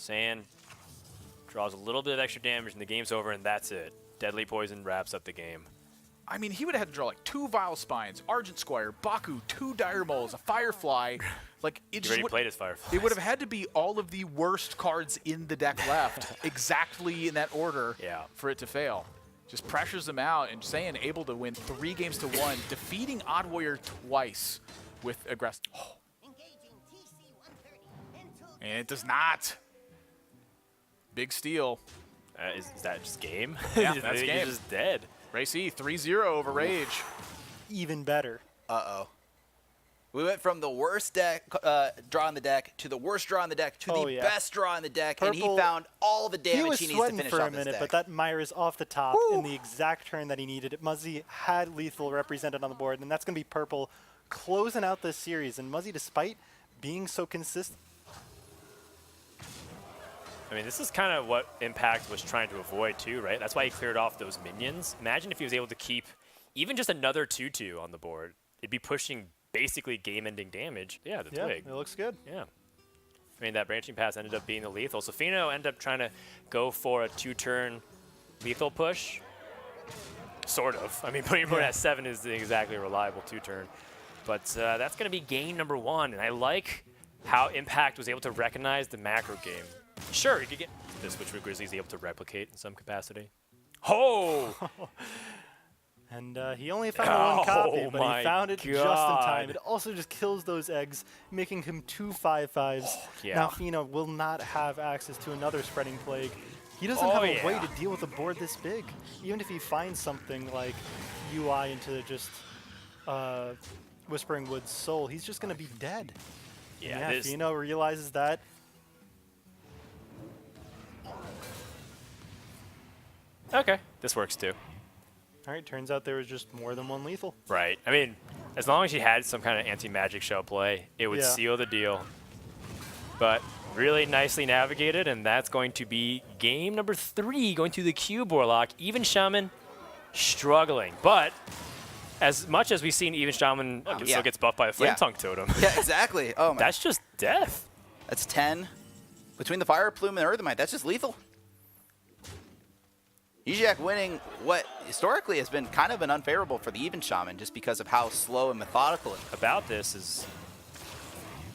Sand draws a little bit of extra damage and the game's over, and that's it. Deadly Poison wraps up the game. I mean, he would have had to draw like 2 Vile Spines, Argent Squire, Baku, 2 Dire Moles, a Firefly. Like it He already played his Firefly. It would have had to be all of the worst cards in the deck left, exactly in that order, for it to fail. Just pressures them out, and Saiyan able to win 3 games to 1, defeating Odd Warrior twice with aggressive. Oh. And it does not. Big steal. Is that just game? Yeah, that's game. You're just dead. Race E, 3-0 over Rage. Even better. Uh-oh. We went from the worst deck draw in the deck to the worst draw in the deck to the best draw in the deck, and he found all the damage he needs to finish off this deck. But that Myra's off the top in the exact turn that he needed. Muzzy had lethal represented on the board, and that's going to be purple closing out this series. And Muzzy, despite being so consistent. I mean, this is kind of what Impact was trying to avoid too, right? That's why he cleared off those minions. Imagine if he was able to keep even just another 2-2 on the board. It'd be pushing basically game-ending damage. Yeah, the twig. It looks good. Yeah. I mean, that branching pass ended up being the lethal. So Fino ended up trying to go for a 2-turn lethal push. Sort of. I mean, putting your board at 7 is the exactly reliable 2-turn. But that's going to be game number 1. And I like how Impact was able to recognize the macro game. Sure, you could get this, which Grizzly's able to replicate in some capacity. Oh! And he only found one copy, but he found it just in time. It also just kills those eggs, making him 2 5/5s. Now Fino will not have access to another Spreading Plague. He doesn't have a way to deal with a board this big. Even if he finds something like UI into just Whispering Woods Soul, he's just going to be dead. Yeah, Fino realizes that. Okay, this works too. All right, turns out there was just more than one lethal. Right. I mean, as long as you had some kind of anti-magic shell play, it would seal the deal. But really nicely navigated, and that's going to be game number 3, going to the Cube Warlock. Even Shaman struggling, but as much as we've seen Even Shaman still gets buffed by a Flame Tongue Totem. Yeah, exactly. Oh my. That's just death. That's 10. Between the Fire Plume and Earthmite, that's just lethal. Yijak winning what historically has been kind of an unfavorable for the Even Shaman just because of how slow and methodical about this is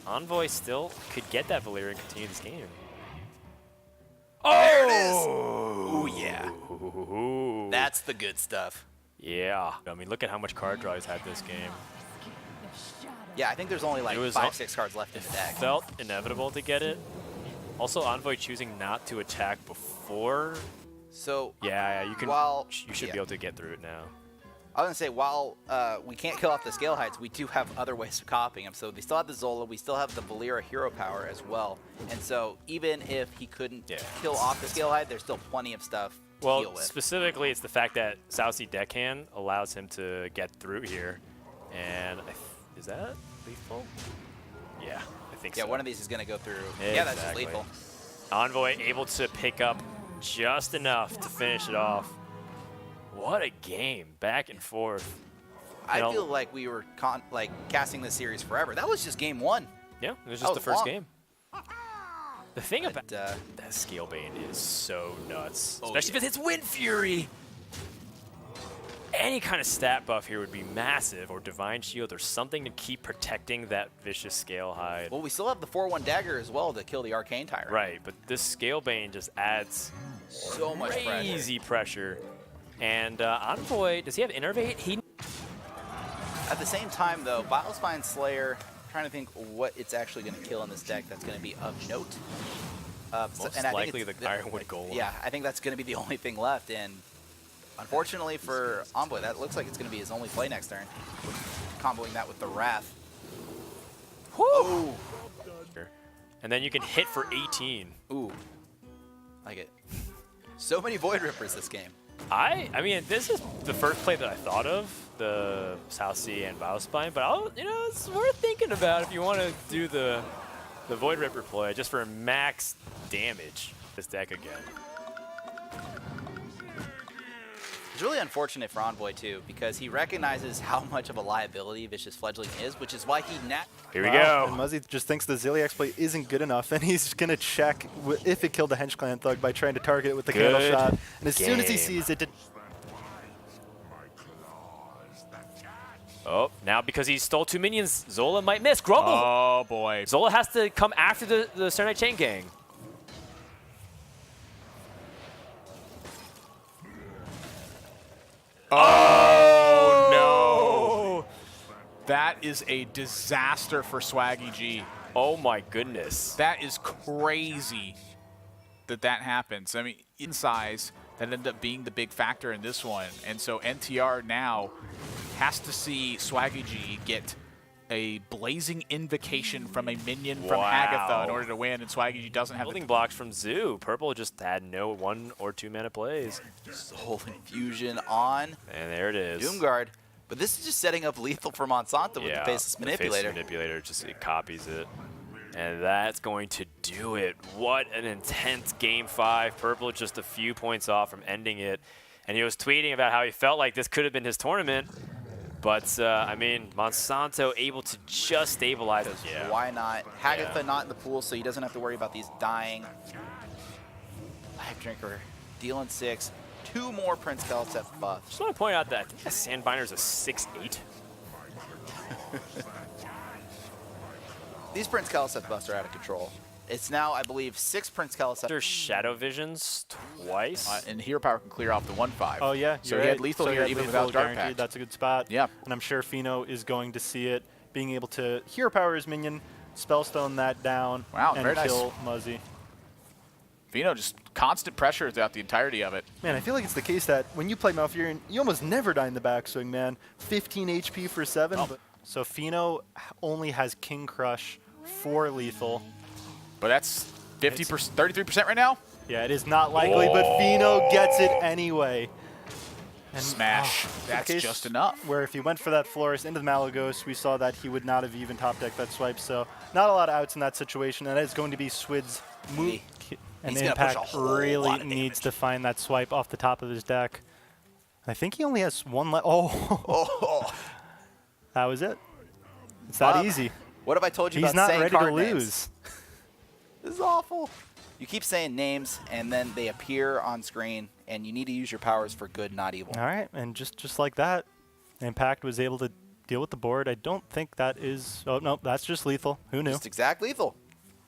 Envoy still could get that Valyria and continue this game. Oh! There it is! Ooh, yeah. Ooh. That's the good stuff. Yeah. I mean, look at how much card draw he's had this game. Yeah, I think there's only like 5-6 cards left in the deck. Felt inevitable to get it. Also, Envoy choosing not to attack before. So yeah, you can. You should be able to get through it now. I was gonna say, while we can't kill off the Scale Heights, we do have other ways of copying them. So they still have the Zola, we still have the Valyria hero power as well. And so even if he couldn't kill off the Scale Height, there's still plenty of stuff to deal with. Specifically, it's the fact that South Sea Deckhand allows him to get through here. And is that lethal? Yeah, I think so. Yeah, one of these is gonna go through. Exactly. Yeah, that's just lethal. Envoy able to pick up just enough to finish it off. What a game, back and forth. I feel like we were casting this series forever. That was just game 1. Yeah, it was just the first game. The thing about that Scalebane is so nuts, especially if it's Wind Fury. Any kind of stat buff here would be massive, or Divine Shield, or something to keep protecting that vicious Scale Hide. Well, we still have the 4/1 dagger as well to kill the Arcane Tyrant. Right, but this Scalebane just adds so much crazy pressure. And Envoy, does he have Innervate? At the same time, though, Bilespine Slayer, I'm trying to think what it's actually going to kill in this deck that's going to be of note. Most likely the Ironwood Golem. Yeah, I think that's going to be the only thing left. And unfortunately for Envoy, that looks like it's going to be his only play next turn. Comboing that with the Wrath. Woo! Oh. And then you can hit for 18. Ooh. Like it. So many Void Rippers this game. I mean, this is the first play that I thought of, the South Sea and Bilespine, but it's worth thinking about if you want to do the Void Ripper play just for max damage this deck again. It's really unfortunate for Envoy, too, because he recognizes how much of a liability Vicious Fledgling is, which is why he Here we go. And Muzzy just thinks the Zilliax play isn't good enough, and he's going to check if it killed the Hench Clan Thug by trying to target it with the candle shot. And as soon as he sees it... Oh, now because he stole 2 minions, Zola might miss. Grumble! Oh, boy. Zola has to come after the Serenite Chain Gang. Oh, no. That is a disaster for Swaggy G. Oh, my goodness. That is crazy that happens. I mean, in size, that ended up being the big factor in this one. And so NTR now has to see Swaggy G get a blazing invocation from a minion from Agatha in order to win, and Swaggy G doesn't have building blocks from Zoo. Purple just had no 1 or 2 mana plays. Soul Infusion on. And there it is. Doomguard. But this is just setting up lethal for Monsanto with the Faceless Manipulator. The Faceless Manipulator just it copies it. And that's going to do it. What an intense Game 5. Purple just a few points off from ending it. And he was tweeting about how he felt like this could have been his tournament. But, I mean, Monsanto able to just stabilize it. Yeah. Why not? Hagatha not in the pool, so he doesn't have to worry about these dying. Life Drinker, dealing 6. 2 more Prince Kelset buffs. Just want to point out that I think that Sandbinder's a 6'8". These Prince Kelset buffs are out of control. It's now, I believe, 6 Prince Kelset. There's Shadow Visions twice. And Hero Power can clear off the 1/5. Oh, yeah. So he had lethal here even without Dark Pact. That's a good spot. Yeah. And I'm sure Fino is going to see it, being able to Hero Power his minion, Spellstone that down, and very kill Muzzy. Fino just constant pressure throughout the entirety of it. Man, I feel like it's the case that when you play Malfurion, you almost never die in the backswing, man. 15 HP for 7. But so Fino only has King Crush for lethal. But that's 50%, 33% right now? Yeah, it is not likely, but Fino gets it anyway. And Smash. That's just enough. Where if he went for that Florist into the Malagos, we saw that he would not have even top decked that swipe. So not a lot of outs in that situation. And it's going to be Swid's move. And Impact really needs to find that swipe off the top of his deck. I think he only has 1 left. Oh. That was it. It's that easy. What have I told you He's about saying card names? He's not ready to lose. Names? This is awful. You keep saying names, and then they appear on screen, and you need to use your powers for good, not evil. All right, and just like that, Impact was able to deal with the board. I don't think that is... Oh, no, that's just lethal. Who knew? Just exact lethal.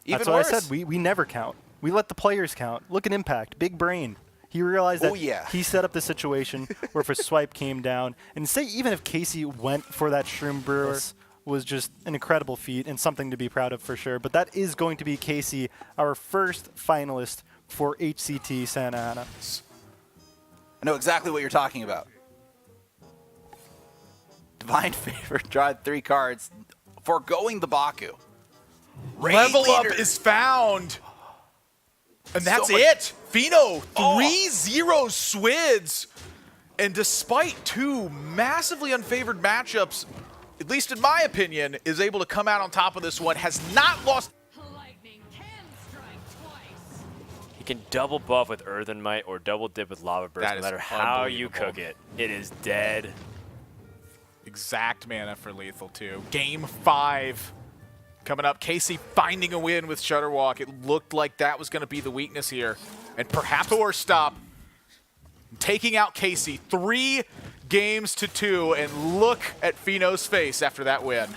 Even that's worse. what I said. We never count. We let the players count. Look at Impact. Big brain. He realized that he set up the situation where if a swipe came down, and say even if Casey went for that Shroom Brewer, was just an incredible feat and something to be proud of for sure. But that is going to be Casey, our first finalist for HCT Santa Ana. I know exactly what you're talking about. Divine Favor, draw 3 cards, foregoing the Baku. Level up is found. And that's it. Fino, 3-0 Swids. And despite 2 massively unfavored matchups, at least in my opinion, is able to come out on top of this one, has not lost. Lightning can strike twice. He can double buff with Earthen Might or double dip with Lava Burst, no matter how you cook it. It is dead. Exact mana for lethal, too. Game 5 coming up. Casey finding a win with Shutterwalk. It looked like that was going to be the weakness here. And perhaps or stop taking out Casey 3 games to 2, and look at Fino's face after that win.